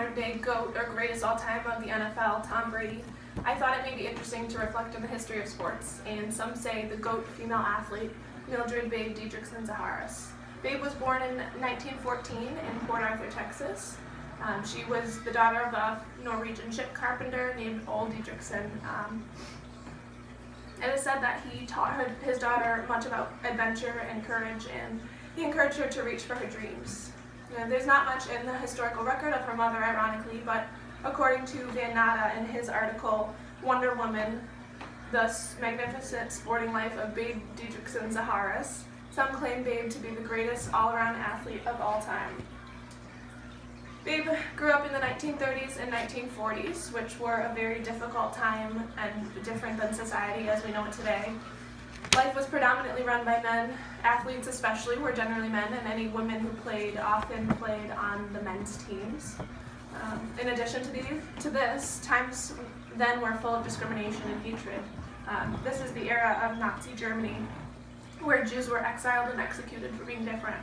modern-day GOAT, or greatest all-time of the NFL, Tom Brady, I thought it may be interesting to reflect on the history of sports, and some say the GOAT female athlete, Mildred Babe Didrikson Zaharas. Babe was born in 1914 in Port Arthur, Texas. She was the daughter of a Norwegian ship carpenter named Ole Didrikson. It is said that he taught his daughter much about adventure and courage, and he encouraged her to reach for her dreams. There's not much in the historical record of her mother, ironically, but according to Van Natta in his article, Wonder Woman, the magnificent sporting life of Babe Didrikson Zaharas, some claim Babe to be the greatest all-around athlete of all time. Babe grew up in the 1930s and 1940s, which were a very difficult time and different than society as we know it today. Life was predominantly run by men. Athletes especially were generally men, and any women who played often played on the men's teams. In addition to this, times then were full of discrimination and hatred. This is the era of Nazi Germany, where Jews were exiled and executed for being different.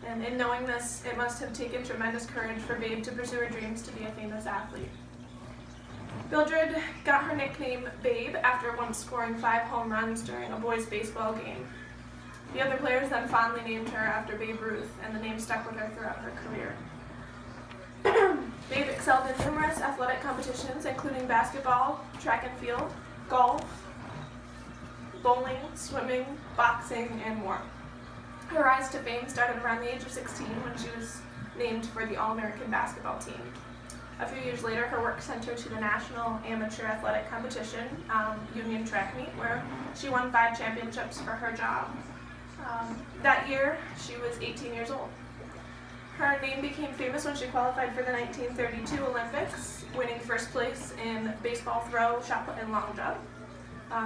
And in knowing this, it must have taken tremendous courage for Babe to pursue her dreams to be a famous athlete. Mildred got her nickname Babe after once scoring 5 home runs during a boys' baseball game. The other players then fondly named her after Babe Ruth, and the name stuck with her throughout her career. Babe excelled in numerous athletic competitions, including basketball, track and field, golf, bowling, swimming, boxing, and more. Her rise to fame started around the age of 16 when she was named for the All-American basketball team. A few years later, her work sent her to the National Amateur Athletic Competition, Union Track Meet, where she won 5 championships for her job. That year, she was 18 years old. Her name became famous when she qualified for the 1932 Olympics, winning first place in baseball throw, shot put, and long jump.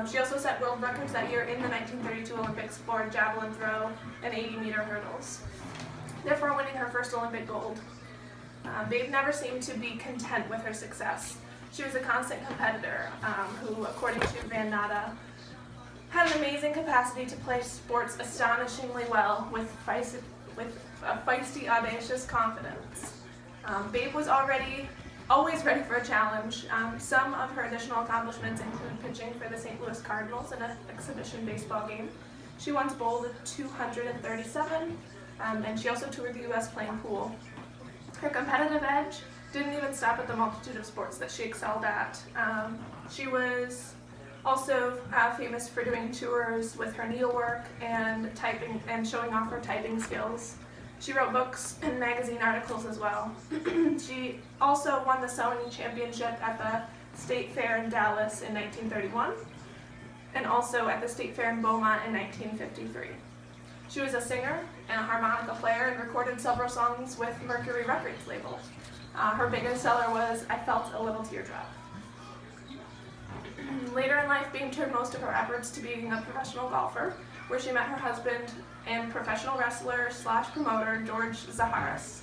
She also set world records that year in the 1932 Olympics for javelin throw and 80-meter hurdles, therefore winning her first Olympic gold. Babe never seemed to be content with her success. She was a constant competitor who, according to Van Natta, had an amazing capacity to play sports astonishingly well with a feisty, audacious confidence. Babe was always ready for a challenge. Some of her additional accomplishments include pitching for the St. Louis Cardinals in an exhibition baseball game. She once bowled 237, and she also toured the U.S. playing pool. Her competitive edge didn't even stop at the multitude of sports that she excelled at. She was also famous for doing tours with her needlework and typing and showing off her typing skills. She wrote books and magazine articles as well. She also won the sewing championship at the State Fair in Dallas in 1931, and also at the State Fair in Beaumont in 1953. She was a singer and a harmonica player and recorded several songs with Mercury Records label. Her biggest seller was I Felt a Little Teardrop. Later in life, Babe turned most of her efforts to being a professional golfer, where she met her husband and professional wrestler / promoter George Zaharas,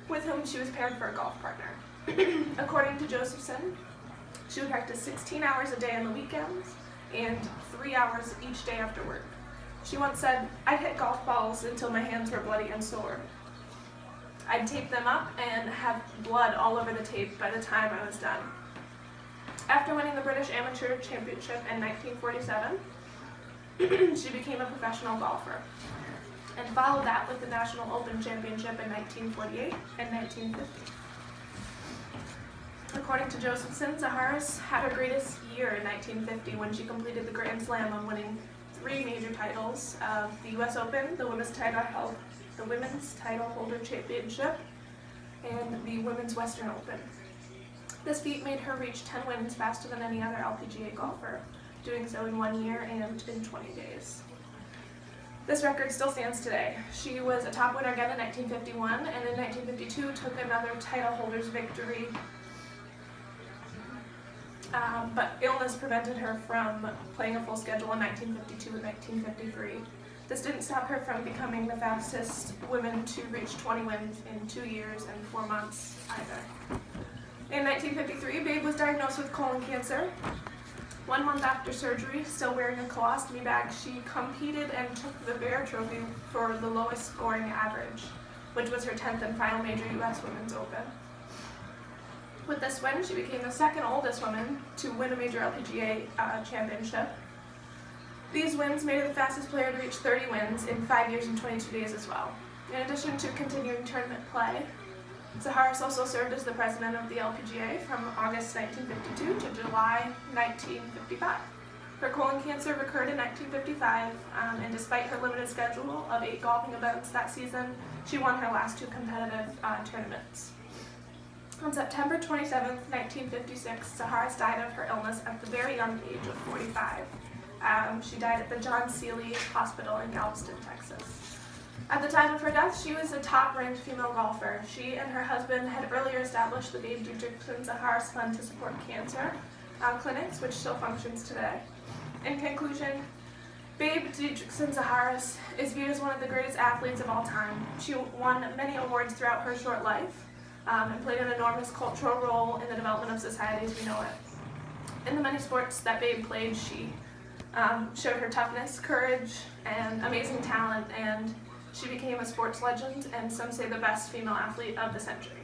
with whom she was paired for a golf partner. According to Josephson, she would practice 16 hours a day on the weekends and 3 hours each day after work. She once said, "I'd hit golf balls until my hands were bloody and sore. I'd tape them up and have blood all over the tape by the time I was done." After winning the British Amateur Championship in 1947, she became a professional golfer, and followed that with the National Open Championship in 1948 and 1950. According to Josephson, Zaharas had her greatest year in 1950 when she completed the Grand Slam on winning 3 major titles of the U.S. Open, the Women's Title Holder Championship, and the Women's Western Open. This feat made her reach 10 wins faster than any other LPGA golfer, doing so in 1 year and in 20 days. This record still stands today. She was a top winner again in 1951, and in 1952 took another title holder's victory, but illness prevented her from playing a full schedule in 1952 and 1953. This didn't stop her from becoming the fastest woman to reach 20 wins in 2 years and 4 months either. In 1953, Babe was diagnosed with colon cancer. 1 month after surgery, still wearing a colostomy bag, she competed and took the Bear Trophy for the lowest scoring average, which was her 10th and final major U.S. Women's Open. With this win, she became the second oldest woman to win a major LPGA championship. These wins made her the fastest player to reach 30 wins in 5 years and 22 days as well. In addition to continuing tournament play, Zaharis also served as the president of the LPGA from August 1952 to July 1955. Her colon cancer recurred in 1955, and despite her limited schedule of 8 golfing events that season, she won her last 2 competitive tournaments. On September 27, 1956, Zaharis died of her illness at the very young age of 45. She died at the John Seeley Hospital in Galveston, Texas. At the time of her death, she was a top-ranked female golfer. She and her husband had earlier established the Babe Dietrichson Zaharis Fund to support cancer clinics, which still functions today. In conclusion, Babe Dietrichson Zaharis is viewed as one of the greatest athletes of all time. She won many awards throughout her short life and played an enormous cultural role in the development of society as we know it. In the many sports that Babe played, she showed her toughness, courage, and amazing talent, and she became a sports legend and some say the best female athlete of the century.